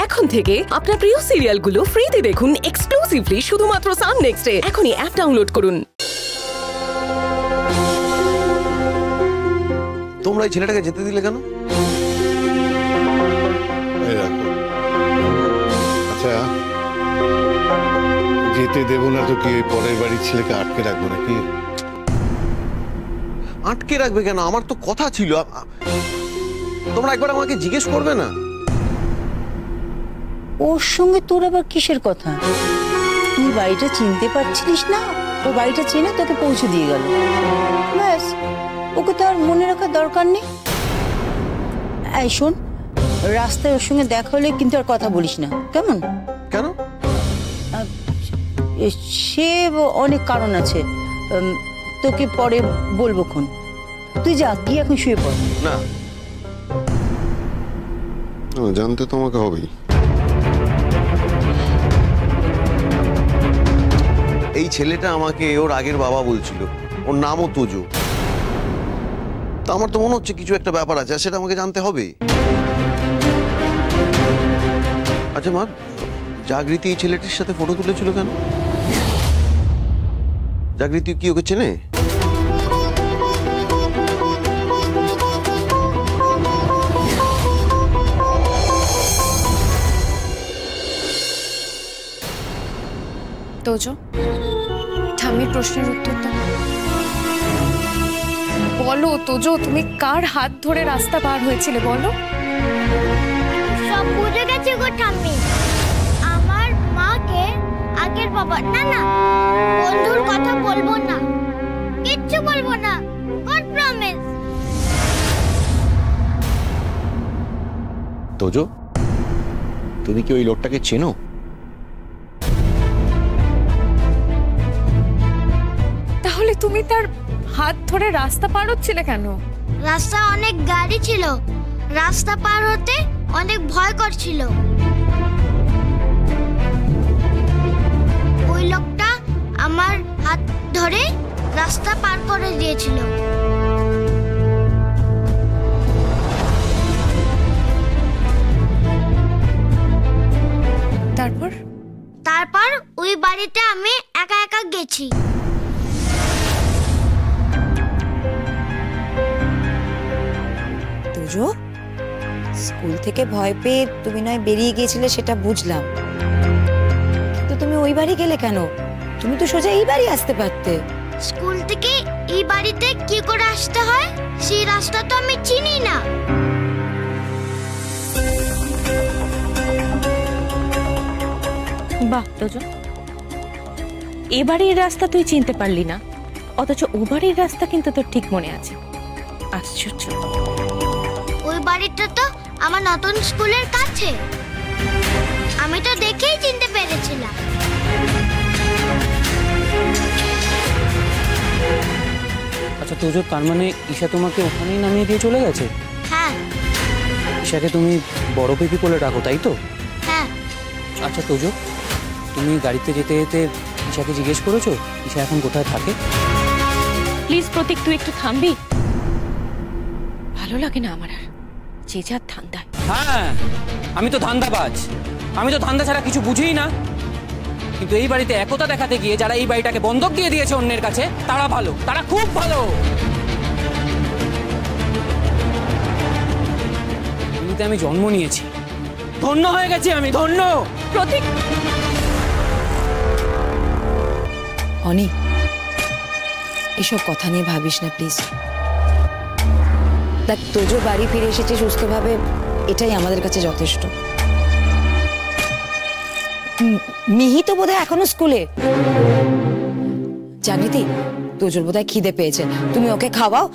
এখন থেকে আপনার প্রিয় সিরিয়ালগুলো ফ্রিতে দেখুন এক্সক্লুসিভলি শুধুমাত্র সান নেক্সটে। এখনই অ্যাপ ডাউনলোড করুন। তোমরা এই ছেলেটাকে যেতে দিলে কেন? আচ্ছা, যেতে দেবো না তো কি পরের বাড়ির ছেলেকে আটকে রাখবো নাকি? আটকে রাখবে কেন? আমার তো কথা ছিল। তোমরা একবার আমাকে জিজ্ঞেস করবে না? ওর সঙ্গে তোর আবার কিসের কথা? তুই বাড়িটা চিনতে পারছিলিস না, ও বাড়িটা চেনে তোকে পৌঁছে দিয়ে গেল, ব্যাস। ওকে তো আর মনে রাখার দরকার নেই। এই শোন, রাস্তায় ওর সঙ্গে দেখা হলে কিন্তু আর কথা বলিস না, কেমন? কেন? সে অনেক কারণ আছে, তোকে পরে বলবো খন। তুই যা, গিয়ে এখন শুয়ে পড়। না, জানতে তোমাকে হবেই। এই ছেলেটা আমাকে ওর আগের বাবা বলছিল, ওর নামও তোজো। তো আমার তো মনে হচ্ছে কিছু একটা ব্যাপার আছে, সেটা আমাকে জানতে হবে। আচ্ছা মা, জাগৃতি এই ছেলেটির সাথে ফটো তুলেছিল কেন? জাগৃতি কি ওকে চেনে? তোজো, ঠাম্মির প্রশ্নের উত্তর দাও। বলো তোজো, তুমি কার হাত ধরে রাস্তা পার হয়েছিলে বলো? সব বুঝে গেছে গো ঠাম্মি। আমার মাকে আগের বাবা, না না, বন্ধুর কথা বলবো না, কিচ্ছু বলবো না, গড প্রমিস। তোজো, তুমি কি ওই লোকটাকে চেনো? তাহলে তুমি তার হাত ধরে রাস্তা পার হচ্ছিলে কেন? রাস্তা অনেক গাড়ি ছিল, রাস্তা পার হতে অনেক ভয় করছিল। ওই লোকটা আমার হাত ধরে রাস্তা পার করে দিয়েছিল। তারপর ওই বাড়িতে আমি একা একা গেছি। তোজো, স্কুল থেকে ভয় পেয়ে তুমি নয় বেরিয়ে গিয়েছিলে, সেটা বুঝলাম, কিন্তু তুমি ওই বাড়ি গেলে কেন? তুমি তো সোজা এই বাড়ি আসতে পারতে। স্কুল থেকে এই বাড়িতে কি করে আসতে হয় সেই রাস্তা তো আমি চিনি না। বাহ তোজো, এ বাড়ির রাস্তা তুই চিনতে পারলি না, অথচ ও বাড়ির রাস্তা কিন্তু তোর ঠিক মনে আছে। আশ্চর্য। ওই বাড়িটা তো আমার নতুন স্কুলের কাছে, আমি তো দেখেই চিনতে পেরেছিলাম। আচ্ছা তোজো, তার মানে ঈশা তোমাকে ওখানেই নামিয়ে দিয়ে চলে গেছে? হ্যাঁ। ঈশাকে তুমি বড় পিপি বলে ডাকো, তাই তো? হ্যাঁ। আচ্ছা তোজো, তুমি গাড়িতে যেতে যেতে ঈশাকে জিজ্ঞেস করেছো ঈশা এখন কোথায় থাকে? প্লিজ প্রতীক, তুই একটু থামবি? ভালো লাগে না আমার আর যে যার ধান্দা। হ্যাঁ, আমি তো ধান্দাবাজ, আমি তো ধান্দা ছাড়া কিছু বুঝিই না। কিন্তু এই বাড়িতে একতা দেখাতে গিয়ে যারা এই বাড়িটাকে বন্ধক দিয়ে দিয়েছে অন্যের কাছে, তারা ভালো, তারা খুব ভালো। আমি জন্ম নিয়েছি, ধন্য হয়ে গেছি আমি, ধন্য। প্রতীক, অনি, এসব কথা নিয়ে ভাবিস না প্লিজ। দেখ, তোজো বাড়ি ফিরে এসেছে সুস্থভাবে, এটাই আমাদের কাছে যথেষ্ট। মিহি তো বোধহয় এখনো স্কুলে। জাগৃতি, তোজোর বোধহয় খিদে পেয়েছে, তুমি ওকে খাওয়াও।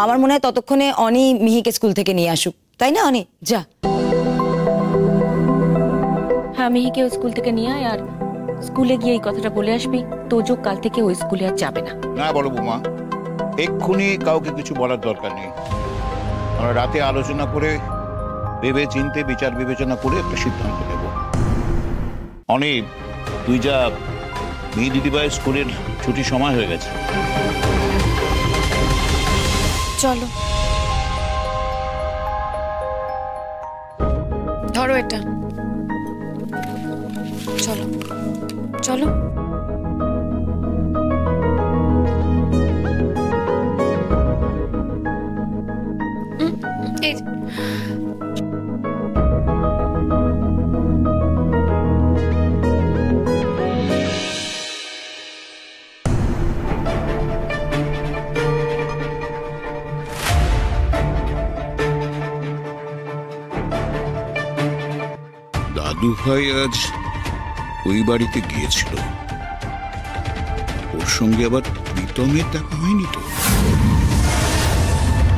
আমার মনে হয় ততক্ষণে অনি মিহিকে স্কুল থেকে নিয়ে আসুক, তাই না অনি? যা। হ্যাঁ, মিহিকে স্কুল থেকে নিয়ে আয়, আর স্কুলে গিয়ে এই কথাটা বলে আসবি তোজো কাল থেকে ওই স্কুলে আর যাবে না। না বড় বৌমা, এক্ষুনি কাউকে কিছু বলার দরকার নেই। আমরা রাতে আলোচনা করে ভেবে চিন্তে বিচার বিবেচনা করে একটা সিদ্ধান্ত নেব। অনেক তুই যা, মেয়ে দিদিভাই স্কুলের ছুটির সময় হয়ে গেছে। চলো, ধরো এটা। চলো চলো। এই দাদু ভাই আজ ওই বাড়িতে গিয়েছিল, ওর সঙ্গে আবার প্রীতমের দেখা হয়নি তো?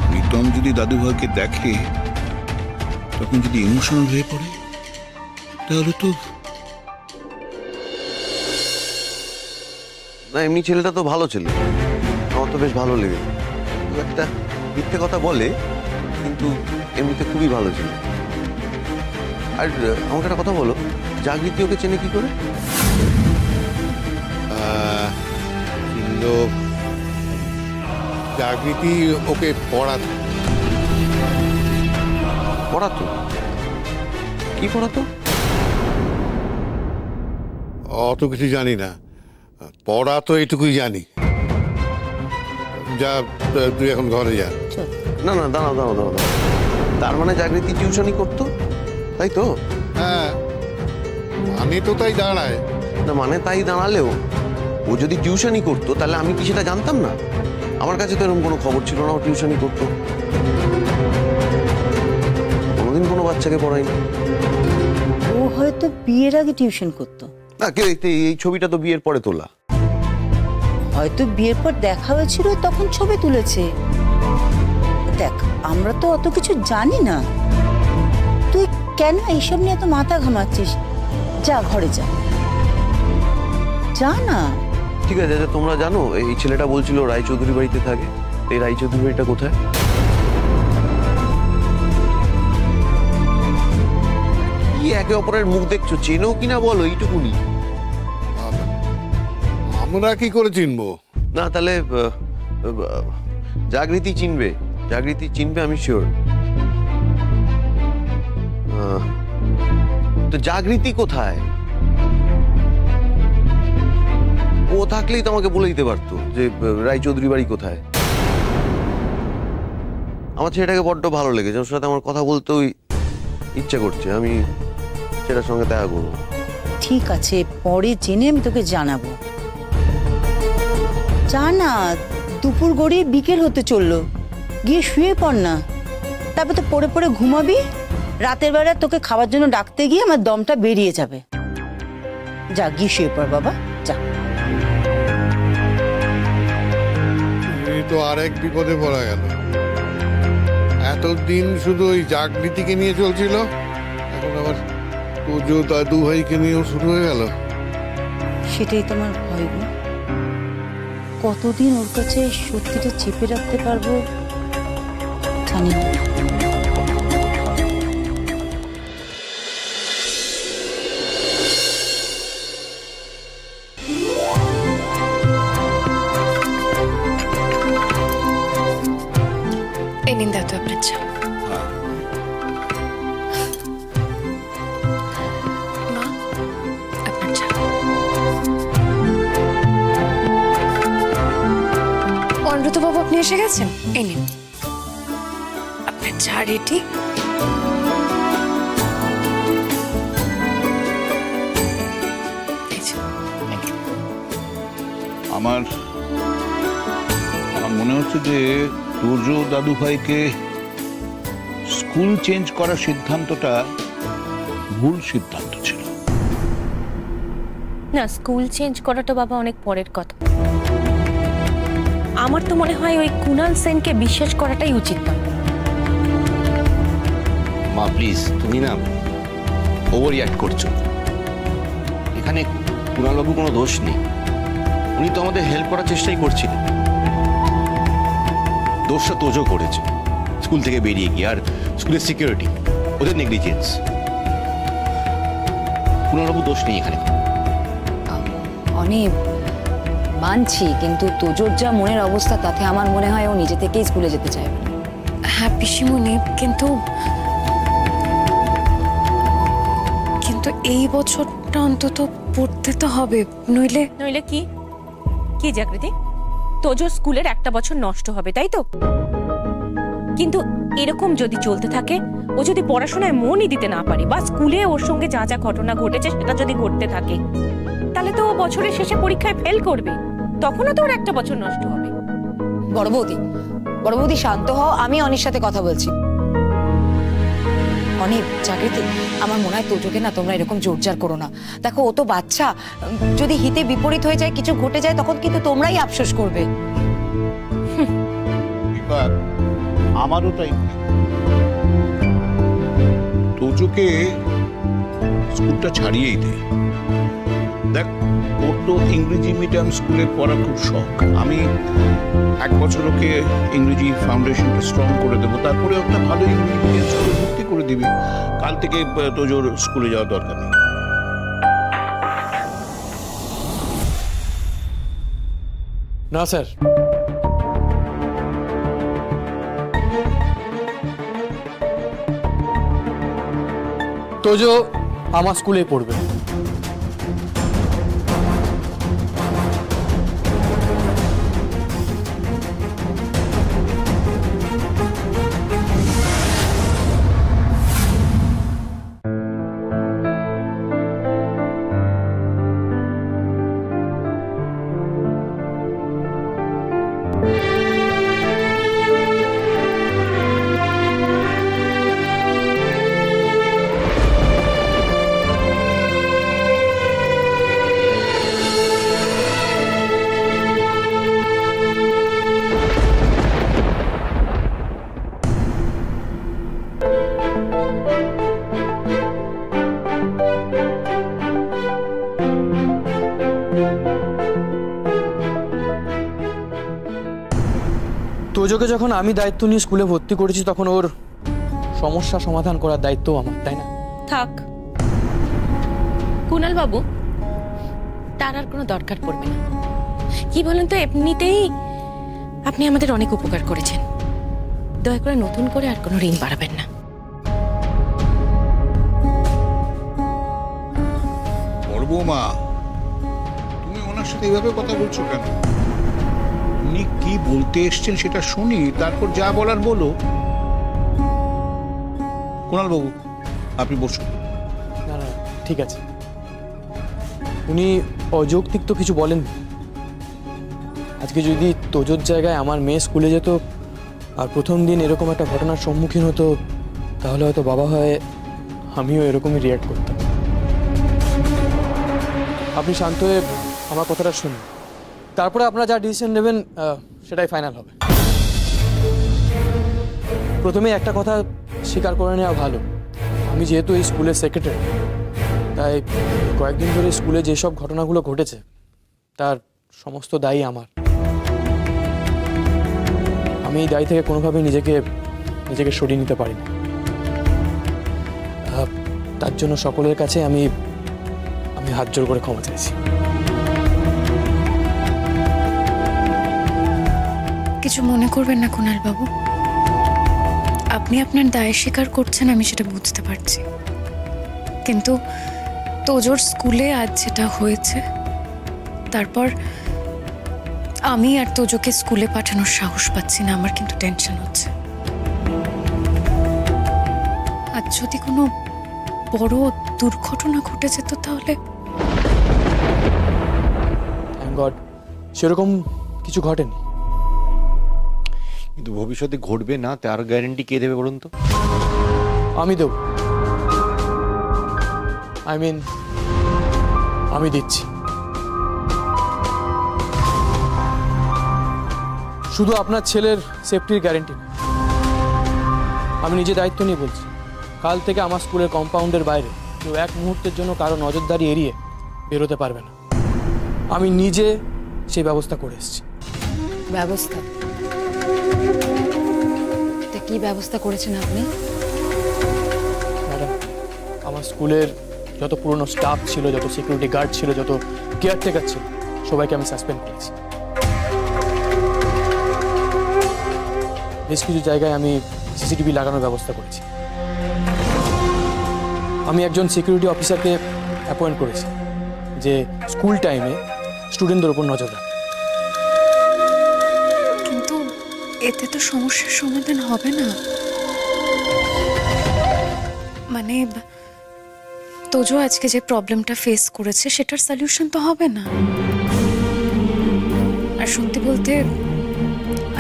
প্রীতম যদি দাদু ভাইকে দেখে তখন যদি ইমোশনাল হয়ে পড়ে তাহলে তো। না এমনি ছেলেটা তো ভালো ছেলে, আমার তো বেশ ভালো লেগে। একটা মিথ্যে কথা বলে কিন্তু এমনিতে খুবই ভালো ছেলে। আর আমাকে একটা কথা বলো, জাগৃতি ওকে চেনে কি করে? জাগৃতি ওকে পড়াতো। পড়াতো? কি পড়াতো? অত কিছু জানি না, পড়াতো এটুকুই জানি। যা তুই এখন ঘরে যা। না না দাঁড়াও দাঁড়াও দাঁড়াও, তার মানে জাগৃতি টিউশনই করতো, তাই তো? হ্যাঁ মানে তো তাই দাঁড়ায় না, মানে তাই দাঁড়ালেও ও যদি টিউশনই করতো তাহলে আমি কি সেটা জানতাম না? আমার কাছে তো এরকম কোনো খবর ছিল না ও টিউশনই করতো। কোনোদিন কোনো বাচ্চাকে পড়ায়নি। ও হয়তো বিয়ের আগে টিউশন করতো। না কেউ, এই ছবিটা তো বিয়ের পরে তোলা। হয়তো বিয়ের পর দেখা হয়েছিল তখন ছবি তুলেছে। দেখ আমরা তো অত কিছু জানি না, তুই কেন এইসব নিয়ে এত মাথা ঘামাচ্ছিস? যা ঘরে যা, যা না। ঠিক আছে, তোমরা জানো এই ছেলেটা বলছিল রায়চৌধুরী বাড়িতে থাকে, এই রায়চৌধুরী বাড়িটা কোথায়? কি একে অপরের মুখ দেখছো, চেনো কিনা বলো এইটুকুনি। আমরা কি করে চিনবো? না তাহলে জাগৃতি চিনবে, জাগৃতি চিনবে আমি শিওর। তো জাগৃতি কোথায়? ও থাকলেই তো আমাকে বলে দিতে পারতো যে রায়চৌধুরী বাড়ি কোথায়। আমার ছেলেটাকে বড্ড ভালো লেগেছে, ওর সাথে আমার কথা বলতেও ইচ্ছা করছে, আমি সেটার সঙ্গে দেখা করবো। ঠিক আছে, পরে জেনে আমি তোকে জানাবো। যা না, দুপুর গড়িয়ে বিকেল হতে চললো, গিয়ে শুয়ে পড় না। তারপর তো পড়ে পড়ে ঘুমাবি, রাতের বেলা তোকে খাবার জন্য ডাকতে গিয়ে আমার দমটা বেরিয়ে যাবে। যা গিয়ে শুয়ে পড় বাবা, যা। এই তো আরেক বিপদে পড়া গেল। এতদিন শুধু ওই জাগৃতিকে নিয়ে চলছিল, এখন আবার তোজো দাদু ভাইকে নিয়েও শুরু হয়ে গেল। সেটাই তোমার ভয় গো। কতদিন ওর কাছে সত্যিটা চেপে রাখতে পারবো জানি না। এই নিন দাদু আপনার চা। মা আপনার চা। অনুব্রতবাবু আপনি এসে গেছেন, এই নিন আপনার চা রেডি। আমার মনে হচ্ছে যে তোজো দাদু ভাইকে স্কুল চেঞ্জ করার সিদ্ধান্তটা ভুল সিদ্ধান্ত ছিল। না, স্কুল চেঞ্জ করাটা বাবা অনেক পরের কথা। আমার তো মনে হয় ওই কুনাল সেনকে বিশ্বাস করাটাই উচিত না। মা প্লিজ, তুমি না ওভার রিঅ্যাক্ট করছো। এখানে কুণালবাবু কোনো দোষ নেই, উনি তো আমাদের হেল্প করার চেষ্টাই করছিলেন। দোষটা তোজো করেছে স্কুল থেকে বেরিয়ে গিয়ে, আর স্কুলের সিকিউরিটি ওদের নেগলিজেন্স। কুণালবাবু দোষ নেই এখানে। অনেক মানছি, কিন্তু তোজোর যা মনের অবস্থা তাতে আমার মনে হয় ও নিজে থেকেই স্কুলে যেতে চাইবে। হ্যাঁ পিসিমণি, কিন্তু এই বছরটা অন্তত পড়তে তো হবে, নইলে নইলে কি কি জাগৃতি, তোজোর স্কুলের একটা বছর নষ্ট হবে, তাই তো? কিন্তু এরকম যদি চলতে থাকে, ও যদি পড়াশোনায় মনই দিতে না পারে, বা স্কুলে ওর সঙ্গে যা যা ঘটনা ঘটেছে সেটা যদি ঘটতে থাকে, তাহলে তো ও বছরের শেষে পরীক্ষায় ফেল করবে। তখনও তো ওর একটা বছর নষ্ট হবে। বড় বৌদি শান্ত হও, আমি অনির সাথে কথা বলছি। অনেক জাগৃতি, আমার মনে হয় তোজোকে না তোমরা এরকম জোরজার করো না। দেখো ও তো বাচ্চা, যদি হিতে বিপরীত হয়ে যায়, কিছু ঘটে যায়, তখন কিন্তু তোমরাই আফসোস করবে। আমারও তাই। তোজোকে স্কুলটা ছাড়িয়েই দে। দেখ, ওর তো ইংরেজি মিডিয়াম স্কুলে পড়ার খুব শখ। আমি 1 বছর ওকে ইংরেজি ফাউন্ডেশনটা স্ট্রং করে দেবো, তারপরে একটা ভালো ইংরেজি মিডিয়াম স্কুলে ভর্তি করে দিবি। কাল থেকে তোজোর স্কুলে যাওয়ার দরকার নেই। না স্যার, তোজো আমার স্কুলে পড়বে। তোজোকে যখন আমি দায়িত্ব নিয়ে স্কুলে ভর্তি করেছি, তখন ওর সমস্যা সমাধান করার দায়িত্ব আমার, তাই না? থাক কুনাল বাবু, তার আর কোনো দরকার পড়বে না। কি বলেন তো, এমনিতেই আপনি আমাদের অনেক উপকার করেছেন। দয়া করে নতুন করে আর কোনো ঋণ বাড়াবেন না। বড় বৌমা, তুমি ওনার সাথে এইভাবে কথা বলছো কেন? উনি কি বলতে এসছেন সেটা শুনি, তারপর যা বলার বলো। কুনাল বাবু, আপনি বসুন। না না, ঠিক আছে। উনি অযৌক্তিক তো কিছু বলেন। আজকে যদি তোজোর জায়গায় আমার মেয়ে স্কুলে যেত আর প্রথম দিন এরকম একটা ঘটনার সম্মুখীন হতো, তাহলে হয়তো বাবা হয়ে আমিও এরকমই রিয়াক্ট করতাম। আপনি শান্ত হয়ে আমার কথাটা শুনুন, তারপরে আপনারা যা ডিসিশন নেবেন সেটাই ফাইনাল হবে। প্রথমে একটা কথা স্বীকার করে নেওয়া ভালো, আমি যেহেতু এই স্কুলের সেক্রেটারি, তাই কয়েকদিন ধরে স্কুলে যেসব ঘটনাগুলো ঘটেছে তার সমস্ত দায়ী আমার। আমি এই দায়ী থেকে কোনোভাবেই নিজেকে সরিয়ে নিতে পারি না। তার জন্য সকলের কাছে আমি হাত জোড় করে ক্ষমা চাইছি। কিছু মনে করবেন না কুনাল বাবু, আপনি আপনার দায় স্বীকার করছেন, আমি সেটা বুঝতে পারছি। কিন্তু তোজোর স্কুলে আজ যেটা হয়েছে, তারপর আমি আর তোজোকে স্কুলে পাঠানোর সাহস পাচ্ছি না। আমার কিন্তু টেনশন হচ্ছে। আজ যদি কোনো বড় দুর্ঘটনা ঘটে যেত তাহলে। থ্যাঙ্ক গড সেরকম কিছু ঘটেনি। কিন্তু ভবিষ্যতে ঘটবে না তার গ্যারান্টি কে দেবে বলুন তো? আমি দেব, আমি দিচ্ছি। শুধু আপনার ছেলের সেফটির গ্যারান্টি না, আমি নিজে দায়িত্ব নিয়ে বলছি, কাল থেকে আমার স্কুলের কম্পাউন্ডের বাইরে কেউ এক মুহূর্তের জন্য কারো নজরদারি এড়িয়ে বেরোতে পারবে না। আমি নিজে সেই ব্যবস্থা করে এসেছি। ব্যবস্থা? কি ব্যবস্থা করেছেন আপনি? ম্যাডাম, আমার স্কুলের যত পুরনো স্টাফ ছিল, যত সিকিউরিটি গার্ড ছিল, যত কেয়ারটেকার ছিল, সবাইকে আমি সাসপেন্ড করেছি। বেশ কিছু জায়গায় আমি সিসিটিভি লাগানোর ব্যবস্থা করেছি। আমি একজন সিকিউরিটি অফিসারকে অ্যাপয়েন্ট করেছি যে স্কুল টাইমে স্টুডেন্টদের উপর নজর রাখে। কিন্তু এতে তো সমস্যার সমাধান হবে না। মানে তোজো আজকে যে প্রবলেমটা ফেস করেছে সেটার সলিউশন তো হবে না। আর সত্যি বলতে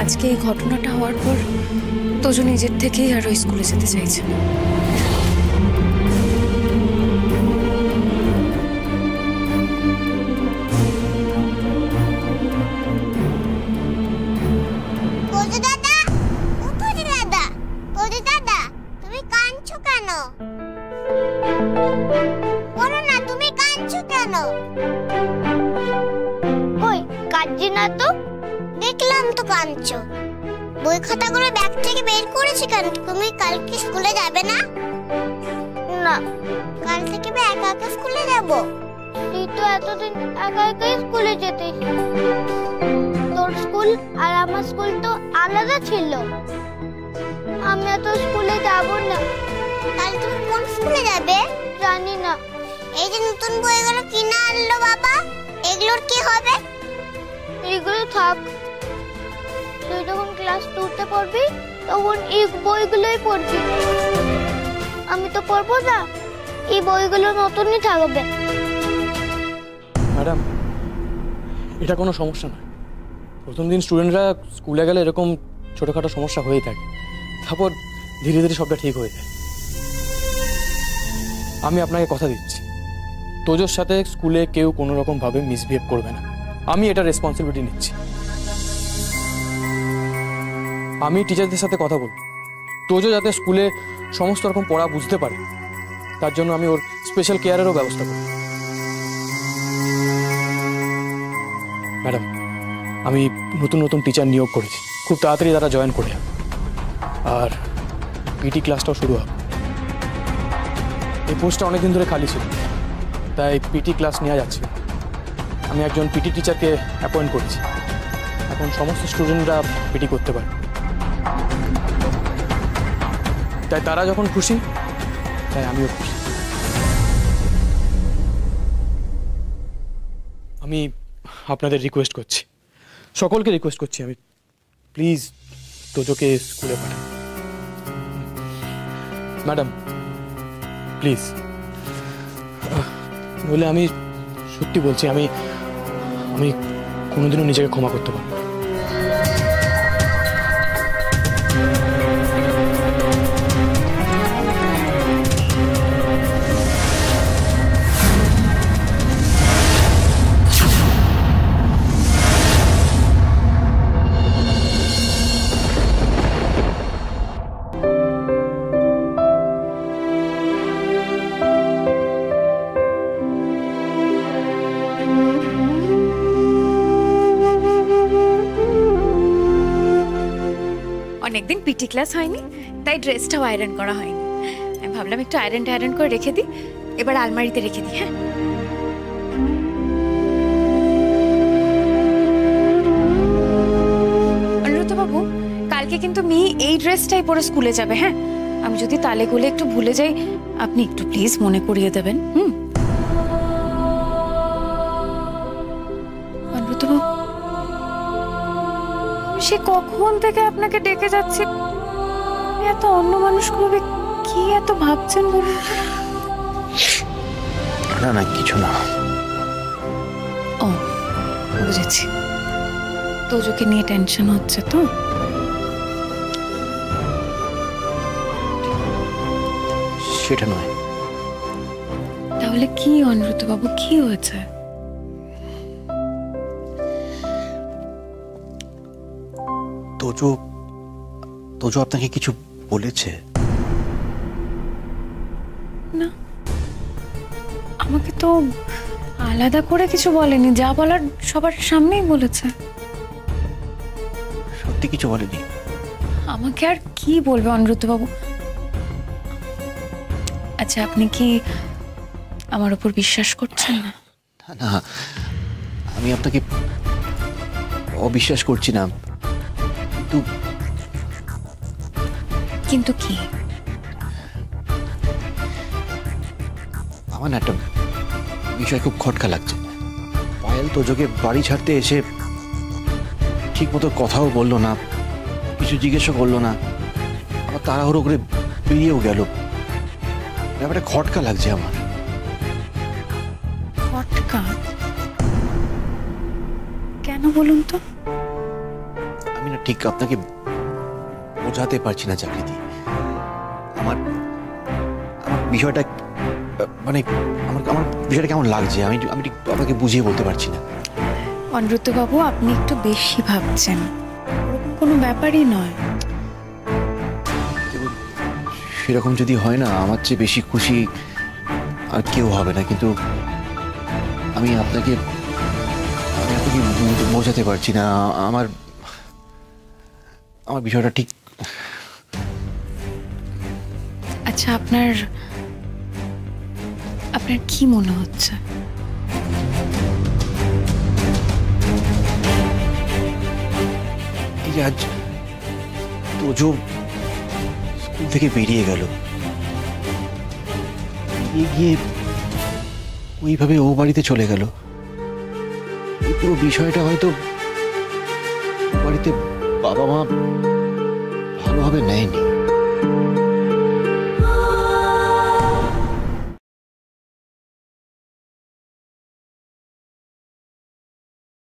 আজকে এই ঘটনাটা হওয়ার পর তোজো নিজের থেকেই আর ওই স্কুলে যেতে চাইছে না। দেখলাম তো কাঁদছো। বই খাতাগুলো ব্যাগ থেকে বের করেছি কেন? তুমি কালকে স্কুলে যাবে না? না, কাল থেকে একা একা স্কুলে যাব। তুই তো এতদিন একা একাই স্কুলে যেতিস। তোর স্কুল আর আমার স্কুল তো আলাদা ছিল। আমি তো স্কুলে যাব না। কাল তুমি কোন স্কুলে যাবে? জানি না। এই যে নতুন বইগুলো কিনে আনলো বাবা, এগুলোর কি হবে? এগুলো থাক। তুই যখন ক্লাস 2তে পড়বি তখন এই বইগুলোই পড়বি। আমি তো পড়বো না, এই বইগুলো নতুনই থাকবে। ম্যাডাম, এটা কোনো সমস্যা নয়। প্রথম দিন স্টুডেন্টরা স্কুলে গেলে এরকম ছোটোখাটো সমস্যা হয়েই থাকে, তারপর ধীরে ধীরে সবটা ঠিক হয়ে যায়। আমি আপনাকে কথা দিচ্ছি, তোজোর সাথে স্কুলে কেউ কোনো রকমভাবে মিসবিহেভ করবে না। আমি এটা রেসপন্সিবিলিটি নিচ্ছি। আমি টিচারদের সাথে কথা বলব, তোজো যাতে স্কুলে সমস্ত রকম পড়া বুঝতে পারে তার জন্য আমি ওর স্পেশাল কেয়ারেরও ব্যবস্থা করব। ম্যাডাম, আমি নতুন নতুন টিচার নিয়োগ করেছি, খুব তাড়াতাড়ি তারা জয়েন করে যাবে। আর পিটি ক্লাসটাও শুরু হবে। এই পোস্টটা অনেকদিন ধরে খালি ছিল, তাই পিটি ক্লাস নেওয়া যাচ্ছে। আমি একজন পিটি টিচারকে অ্যাপয়েন্ট করেছি। এখন সমস্ত স্টুডেন্টরা পিটি করতে পারে, তাই তারা যখন খুশি তাই আমিও খুশি। আমি আপনাদের রিকোয়েস্ট করছি, সকলকে রিকোয়েস্ট করছি, আমি প্লিজ তোজোকে স্কুলে পাঠান। ম্যাডাম প্লিজ, বলে আমি সত্যি বলছি, আমি কোনোদিনও নিজেকে ক্ষমা করতে পারবো না। অনেকদিন পিটি ক্লাস হয়নি, তাই ড্রেসটাও আয়রন করা হয়নি। আমি ভাবলাম একটু আয়রন করে রেখে দিই, এবার আলমারিতে রেখে দিই। হ্যাঁ, অনুরুদ্ধ বাবু, কালকে কিন্তু মেয়ে এই ড্রেসটাই পরে স্কুলে যাবে। হ্যাঁ, আমি যদি তালে গোলে একটু ভুলে যাই, আপনি একটু প্লিজ মনে করিয়ে দেবেন। অনুরুদ্ধ বাবু, সে কখন থেকে আপনাকে ডেকে যাচ্ছে। এত অন্য মানুষগুলো কি এত ভাবছেন বলুন? না না, কিছু না। ও বুঝেছি, তোজোকে নিয়ে টেনশন হচ্ছে তো। সেটা নয়। তাহলে কি অনুরুদ্ধ বাবু, কি হয়েছে? তোজো আপনাকে কিছু বলেছে? না, আমাকে তো আলাদা করে কিছু বলেনি, যা বলার সবার সামনেই বলেছে। সত্যি কিছু বলেনি? আমাকে আর কি বলবে অনুরুদ্ধ বাবু? আচ্ছা, আপনি কি আমার উপর বিশ্বাস করছেন না? না, আমি আপনাকে অবিশ্বাস করছি না, কিন্তু কি? আমার না একটা বিষয় খুব খটকা লাগছে। পায়েল তোজোকে বাড়ি ছাড়তে এসে ঠিক মতো কথাও বললো না, কিছু জিজ্ঞেসও করলো না, আবার তাড়াহুড়ো করে বেরিয়েও গেল। ব্যাপারটা খটকা লাগছে আমার। খটকা কেন বলুন তো? আমি না ঠিক আপনাকে বোঝাতে পারছি না চাকরিদি। আমার আমার বিষয়টা মানে আমার আমার বিষয়টা কেমন লাগছে আমি আমি ঠিক আপনাকে বুঝিয়ে বলতে পারছি না। অনিরুদ্ধবাবু, আপনি একটু বেশি ভাবছেন, ওরকম কোনো ব্যাপারই নয়। সেরকম যদি হয় না, আমার চেয়ে বেশি খুশি আর কেউ হবে না। কিন্তু আমি আপনাকে বোঝাতে পারছি না। আমার আমার বিষয়টা ঠিক। আচ্ছা, আপনার কি মনে হচ্ছে? এই যে আজ তোজো স্কুল থেকে বেরিয়ে গেল, গিয়ে ওইভাবে ও বাড়িতে চলে গেল, এই পুরো বিষয়টা হয়তো বাড়িতে বাবা মা ভালোভাবে নেয়নি।